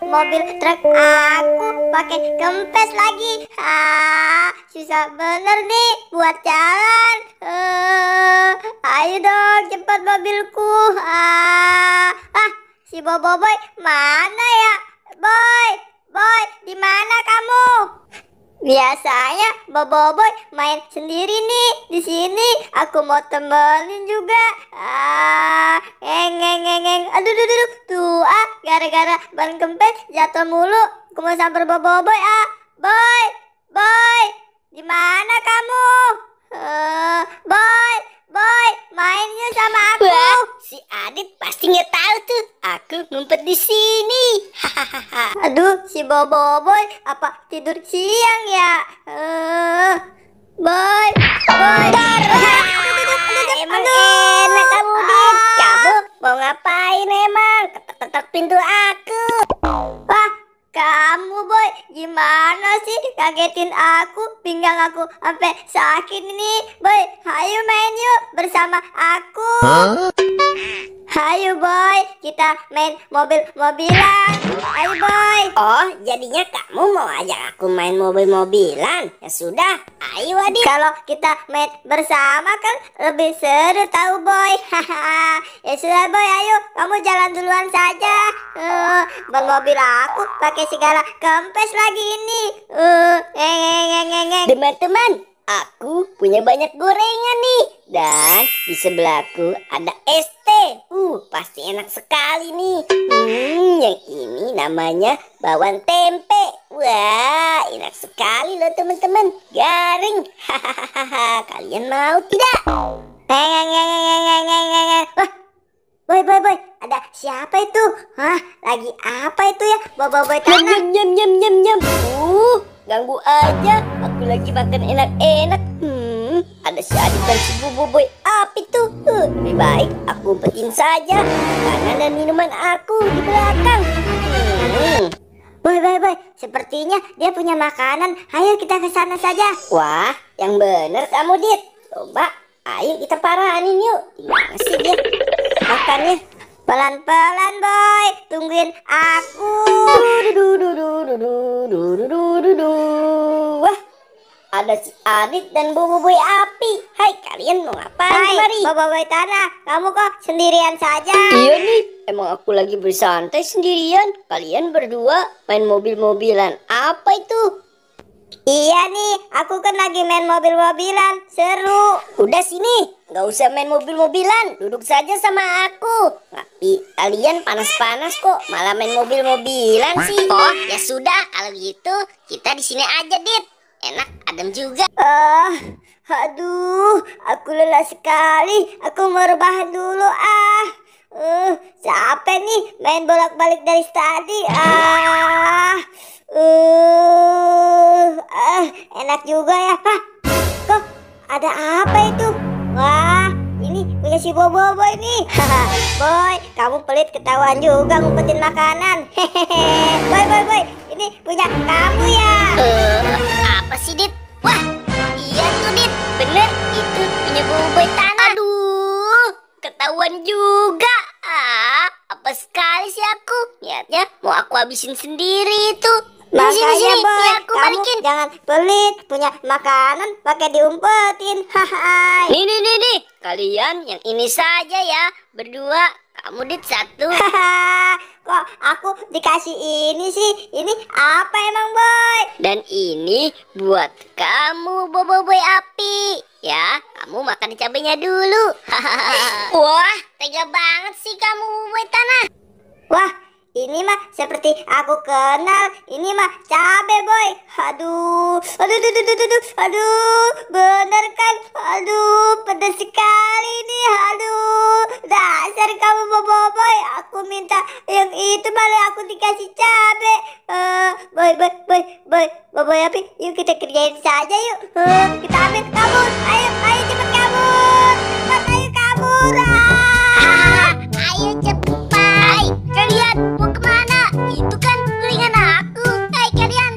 mobil truk aku pakai kempes lagi. Susah bener nih buat jalan. Ayo dong cepat mobilku. Si Boboiboy mana ya? Boy, di mana kamu? Biasanya Boboiboy main sendiri nih di sini. Aku mau temenin juga. Aduh. Tuh gara-gara ban kempes jatuh mulu. Aku mau samper Boboiboy. Boy, di mana kamu? Boy, main yuk sama aku. Wah, si Adit pasti nggak tahu tuh. Aku ngumpet di sini. Aduh, si Boboiboy apa tidur siang ya? Boy. Emang enak kamu, Dit. Kamu mau ngapain emang? Ketok-ketok pintu aku. Wah, kamu Boy, gimana sih kagetin aku, pinggang aku sampai sakit nih. Boy, ayo main yuk bersama aku. Ayo Boy, kita main mobil-mobilan. Ayo Boy. Oh, jadinya kamu mau ajak aku main mobil-mobilan? Ya sudah, ayo Adit. Kalau kita main bersama kan lebih seru tahu Boy. Ya sudah Boy, ayo kamu jalan duluan saja. Ban mobil aku pakai segala kempes lagi ini. Teman-teman, aku punya banyak gorengan nih. Dan di sebelahku ada ST. Pasti enak sekali nih. Yang ini namanya bawang tempe. Wah, enak sekali loh teman-teman. Garing. Kalian mau tidak? Wah, Boy, ada siapa itu? Lagi apa itu ya? Boboiboy tanah. Nyam. Ganggu aja. Aku lagi makan enak-enak. Ada si Adit dan si Boboiboy api tuh. Lebih baik aku umpetin saja makanan dan minuman aku di belakang. Boy, sepertinya dia punya makanan. Ayo kita ke sana saja. Wah, yang bener kamu, Dit. Coba, ayo kita paranin yuk. Gimana sih dia makannya? Pelan-pelan Boy, tungguin aku. Wah, ada si Adit dan Boboiboy api. Hai, kalian mau ngapain kemari? Boboiboy tanah, kamu kok sendirian saja? Iya nih, emang aku lagi bersantai sendirian. Kalian berdua main mobil-mobilan. Apa itu? Iya nih, aku kan lagi main mobil-mobilan. Seru. Udah sini, nggak usah main mobil-mobilan. Duduk saja sama aku. Tapi kalian panas-panas kok, malah main mobil-mobilan sih. Oh, ya sudah, kalau gitu kita di sini aja, Dit. Enak, adem juga. Aduh, aku lelah sekali. Aku mau rebahan dulu capek nih main bolak-balik dari tadi. Enak juga ya. Kok ada apa itu? Wah, ini punya si Boboiboy nih. Boy, kamu pelit ketahuan juga ngumpetin makanan. Boy, ini punya kamu ya. Apa sih, Dit? Wah, iya tuh, Dit. Bener, itu punya Boboiboy tanah. Aduh, ketahuan juga. Apa sekali sih aku. Niatnya mau aku habisin sendiri itu. Makanya Boy, aku kamu balikin. jangan pelit, punya makanan pakai diumpetin. Nih. Kalian yang ini saja ya. Berdua, kamu Dit satu. Kok aku dikasih ini sih? Ini apa emang Boy? Dan ini buat kamu Boboiboy api. Ya, kamu makan cabenya dulu. Wah, tega banget sih kamu Boboiboy tanah. Wah, ini mah seperti aku kenal. Ini mah cabe Boy. Aduh, bener kan? Aduh, pedas sekali nih. Aduh, dasar kamu Boboiboy. Aku minta yang itu malah aku dikasih cabe. Boy api, yuk kita kerjain saja yuk. Kita ambil, kabur. Ayo cepet kabur. Ayo kabur. Ayo cepat. Kalian mau kemana? Itu kan gorengan aku. Hai kalian.